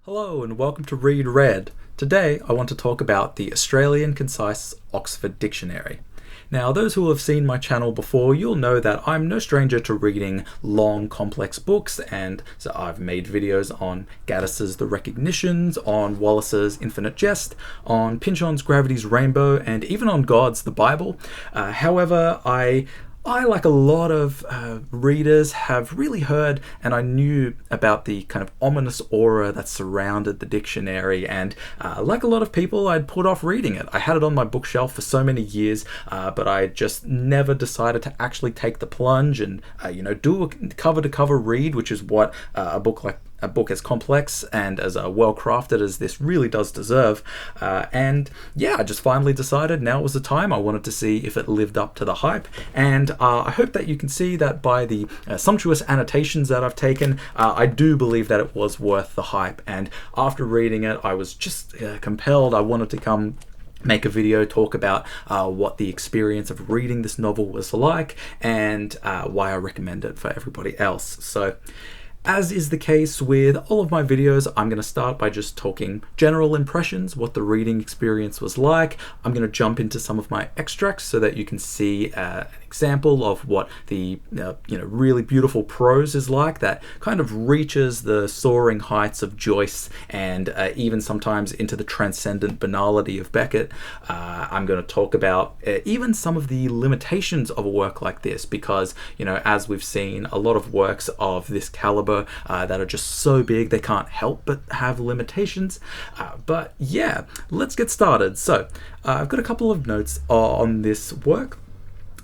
Hello and welcome to Read Red. Today I want to talk about the Australian Concise Oxford Dictionary. Now, those who have seen my channel before, you'll know that I'm no stranger to reading long, complex books, and so I've made videos on Gaddis's The Recognitions, on Wallace's Infinite Jest, on Pynchon's Gravity's Rainbow, and even on God's The Bible. However, I, like a lot of readers, have really heard and I knew about the kind of ominous aura that surrounded the dictionary, and like a lot of people, I'd put off reading it. I had it on my bookshelf for so many years, but I just never decided to actually take the plunge and do a cover-to-cover read, which is what a book as complex and as well crafted as this really does deserve. And yeah, I just finally decided now was the time. I wanted to see if it lived up to the hype, and I hope that you can see that by the sumptuous annotations that I've taken, I do believe that it was worth the hype. And after reading it, I was just compelled. I wanted to come make a video, talk about what the experience of reading this novel was like, and why I recommend it for everybody else. So, as is the case with all of my videos, I'm going to start by just talking general impressions, what the reading experience was like. I'm going to jump into some of my extracts so that you can see an example of what the really beautiful prose is like, that kind of reaches the soaring heights of Joyce and even sometimes into the transcendent banality of Beckett. I'm going to talk about even some of the limitations of a work like this, because as we've seen, a lot of works of this caliber that are just so big they can't help but have limitations. But yeah, let's get started. So I've got a couple of notes on this work.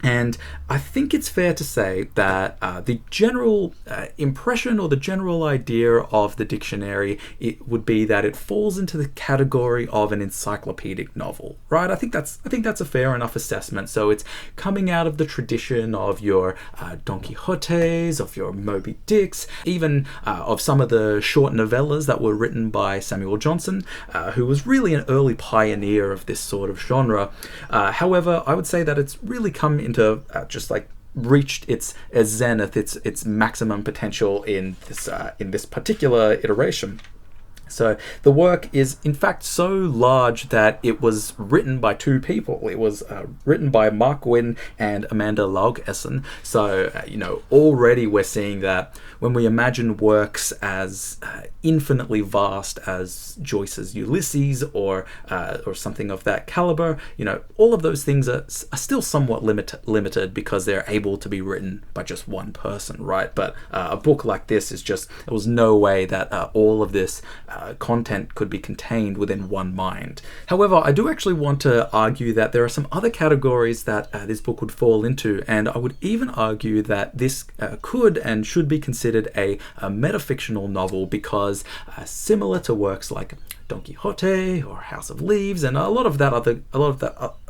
And I think it's fair to say that the general impression or the general idea of the dictionary, it would be that it falls into the category of an encyclopedic novel, right? I think that's a fair enough assessment. So it's coming out of the tradition of your Don Quixotes, of your Moby Dicks, even of some of the short novellas that were written by Samuel Johnson, who was really an early pioneer of this sort of genre. However, I would say that it's really come into just like reached its zenith, its maximum potential in this particular iteration. So the work is in fact so large that it was written by two people. It was written by Mark Gwynne and Amanda Laugessen. So already we're seeing that when we imagine works as infinitely vast as Joyce's Ulysses or something of that caliber, all of those things are still somewhat limited because they're able to be written by just one person, right? But a book like this is just, there was no way that all of this content could be contained within one mind. However, I do actually want to argue that there are some other categories that this book would fall into, and I would even argue that this could and should be considered a metafictional novel, because similar to works like Don Quixote or House of Leaves and a lot of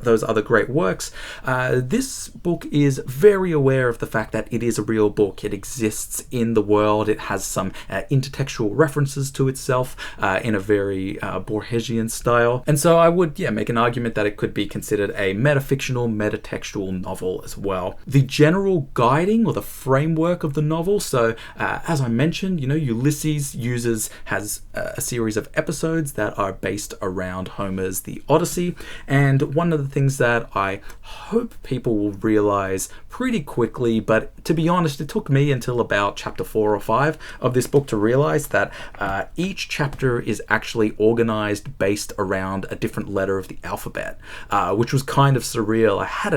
those other great works, this book is very aware of the fact that it is a real book. It exists in the world. It has some intertextual references to itself in a very Borgesian style, and so I would make an argument that it could be considered a metafictional, metatextual novel as well. The general guiding or the framework of the novel, so as I mentioned, Ulysses has a series of episodes that are based around Homer's The Odyssey, and one of the things that I hope people will realize pretty quickly, but to be honest, it took me until about chapter 4 or 5 of this book to realize that each chapter is actually organized based around a different letter of the alphabet, which was kind of surreal. I had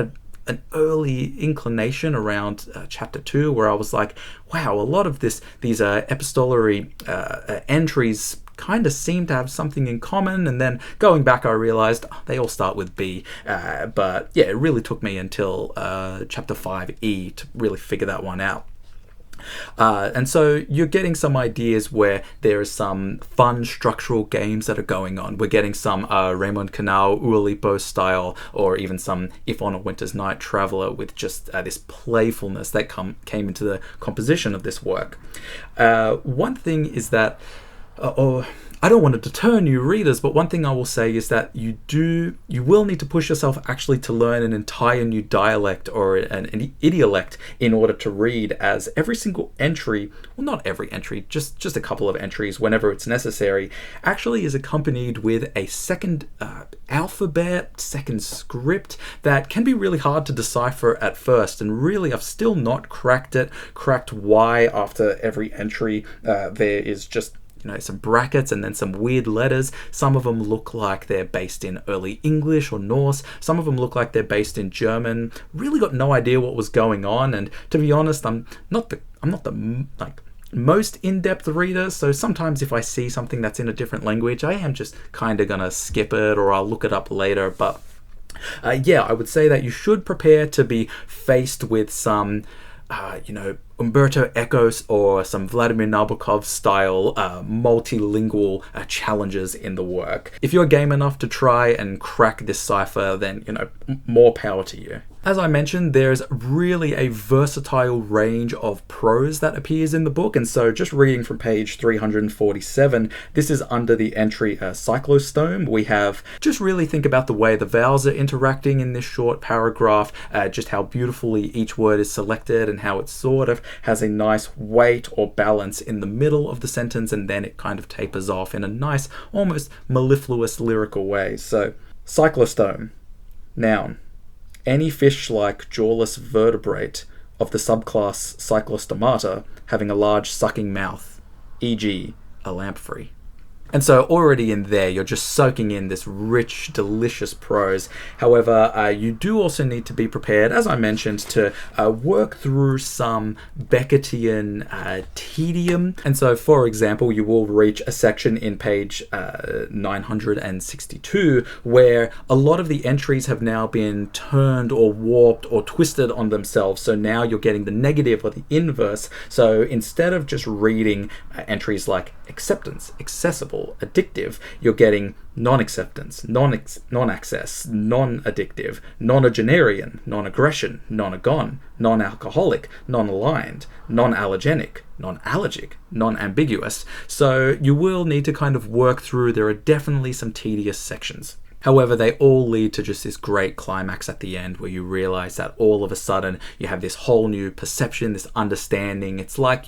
an early inclination around chapter 2 where I was like, wow, a lot of these epistolary entries kind of seem to have something in common, and then going back I realized they all start with B, but yeah, it really took me until chapter 5E to really figure that one out. And so you're getting some ideas where there is some fun structural games that are going on. We're getting some Raymond Queneau, Oulipo style, or even some If on a Winter's Night Traveller, with just this playfulness that came into the composition of this work. One thing is that or I don't want to deter new readers, but one thing I will say is that you will need to push yourself actually to learn an entire new dialect or an idiolect in order to read, as every single entry, well, not every entry, just a couple of entries whenever it's necessary, actually is accompanied with a second alphabet, second script that can be really hard to decipher at first. And really, I've still not cracked why after every entry there is just some brackets and then some weird letters. Some of them look like they're based in early English or Norse. Some of them look like they're based in German. Really got no idea what was going on. And to be honest, I'm not the most in-depth reader, so sometimes if I see something that's in a different language, I am just kind of gonna skip it, or I'll look it up later. But yeah, I would say that you should prepare to be faced with some Umberto Eco's or some Vladimir Nabokov style multilingual challenges in the work. If you're game enough to try and crack this cipher, then more power to you. As I mentioned, there's really a versatile range of prose that appears in the book, and so just reading from page 347, this is under the entry cyclostome. We have, just really think about the way the vowels are interacting in this short paragraph, just how beautifully each word is selected and how it sort of has a nice weight or balance in the middle of the sentence, and then it kind of tapers off in a nice, almost mellifluous lyrical way. So, cyclostome, noun. Any fish-like jawless vertebrate of the subclass Cyclostomata having a large sucking mouth, e.g. a lamprey. And so already in there, you're just soaking in this rich, delicious prose. However, you do also need to be prepared, as I mentioned, to work through some Beckettian tedium. And so, for example, you will reach a section in page 962 where a lot of the entries have now been turned or warped or twisted on themselves. So now you're getting the negative or the inverse. So instead of just reading entries like acceptance, accessible, addictive, you're getting non-acceptance, non-access, non-addictive, nonagenarian, non-aggression, non-agon, non-alcoholic, non-aligned, non-allergenic, non-allergic, non-ambiguous. So you will need to kind of work through. There are definitely some tedious sections. However, they all lead to just this great climax at the end where you realize that all of a sudden you have this whole new perception, this understanding. It's like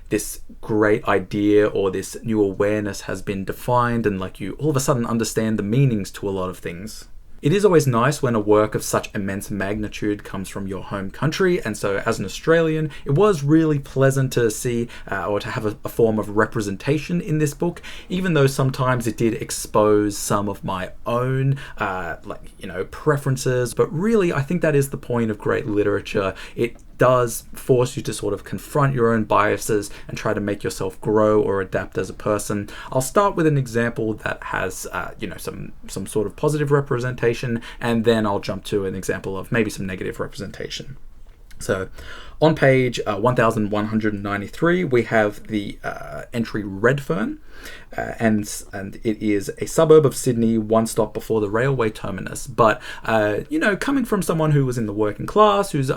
this great idea or this new awareness has been defined, and like you all of a sudden understand the meanings to a lot of things. It is always nice when a work of such immense magnitude comes from your home country, and so as an Australian, it was really pleasant to see or to have a form of representation in this book, even though sometimes it did expose some of my own preferences. But really, I think that is the point of great literature. It does force you to sort of confront your own biases and try to make yourself grow or adapt as a person. I'll start with an example that has some sort of positive representation, and then I'll jump to an example of maybe some negative representation. So on page 1193, we have the entry Redfern, and it is a suburb of Sydney, one stop before the railway terminus. But, coming from someone who was in the working class, who's,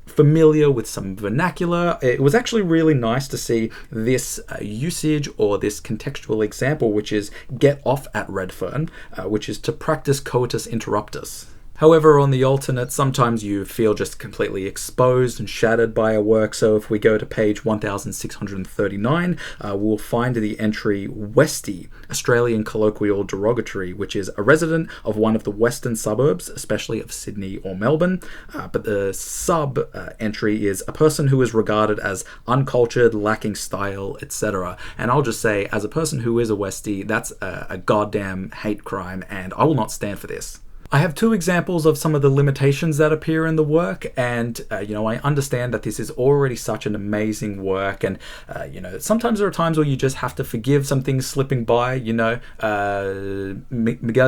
familiar with some vernacular, it was actually really nice to see this usage or this contextual example, which is get off at Redfern, which is to practice coitus interruptus. However, on the alternate, sometimes you feel just completely exposed and shattered by a work. So if we go to page 1639, we'll find the entry Westie, Australian colloquial derogatory, which is a resident of one of the western suburbs, especially of Sydney or Melbourne. But the sub entry is a person who is regarded as uncultured, lacking style, etc. And I'll just say, as a person who is a Westie, that's a goddamn hate crime, and I will not stand for this. I have two examples of some of the limitations that appear in the work, and I understand that this is already such an amazing work, and sometimes there are times where you just have to forgive some things slipping by. Miguel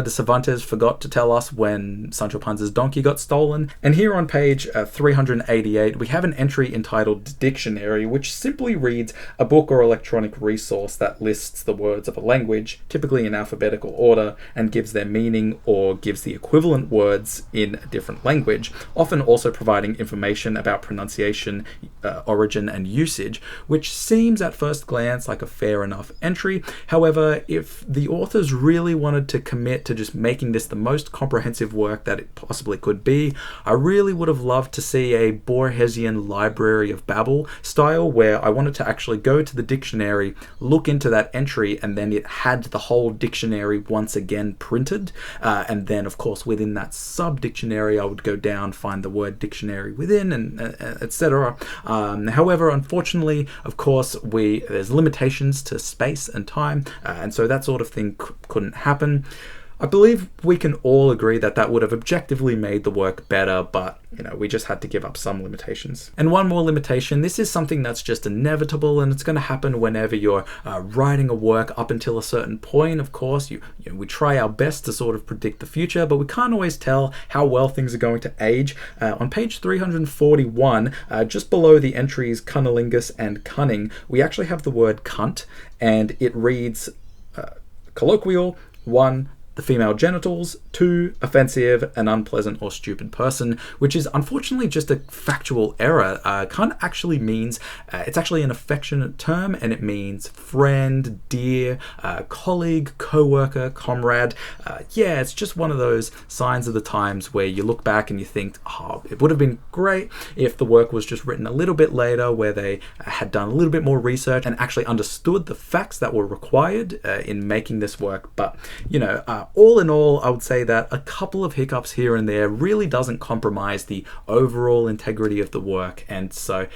de Cervantes forgot to tell us when Sancho Panza's donkey got stolen, and here on page 388 we have an entry entitled Dictionary, which simply reads a book or electronic resource that lists the words of a language, typically in alphabetical order, and gives their meaning or gives the equivalent equivalent words in a different language, often also providing information about pronunciation, origin, and usage, which seems at first glance like a fair enough entry. However, if the authors really wanted to commit to just making this the most comprehensive work that it possibly could be, I really would have loved to see a Borgesian Library of Babel style, where I wanted to actually go to the dictionary, look into that entry, and then it had the whole dictionary once again printed, and then of course within that sub-dictionary I would go down, find the word dictionary within, and etc. However, unfortunately, of course, there's limitations to space and time, and so that sort of thing couldn't happen. I believe we can all agree that that would have objectively made the work better, but we just had to give up some limitations. And one more limitation: this is something that's just inevitable, and it's going to happen whenever you're writing a work up until a certain point. Of course, we try our best to sort of predict the future, but we can't always tell how well things are going to age. On page 341, just below the entries cunnilingus and cunning, we actually have the word cunt, and it reads colloquial, 1, the female genitals, 2, offensive, an unpleasant or stupid person, which is unfortunately just a factual error. Cunt actually means, it's actually an affectionate term, and it means friend, dear, colleague, co-worker, comrade. Yeah, it's just one of those signs of the times where you look back and you think, oh, it would have been great if the work was just written a little bit later, where they had done a little bit more research and actually understood the facts that were required in making this work. But, all in all, I would say that a couple of hiccups here and there really doesn't compromise the overall integrity of the work. And so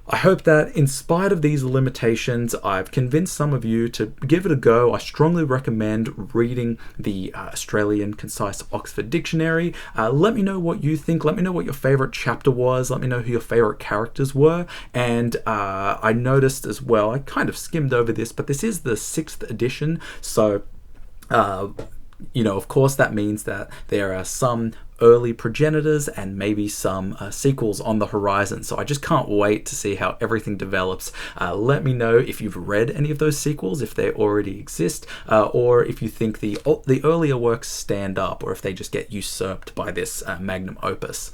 I hope that in spite of these limitations, I've convinced some of you to give it a go. I strongly recommend reading the Australian Concise Oxford Dictionary. Let me know what you think. Let me know what your favorite chapter was. Let me know who your favorite characters were. And I noticed as well, I kind of skimmed over this, but this is the 6th edition. So of course, that means that there are some early progenitors and maybe some sequels on the horizon. So I just can't wait to see how everything develops. Let me know if you've read any of those sequels, if they already exist, or if you think the earlier works stand up, or if they just get usurped by this magnum opus.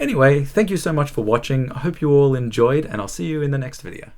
Anyway, thank you so much for watching. I hope you all enjoyed, and I'll see you in the next video.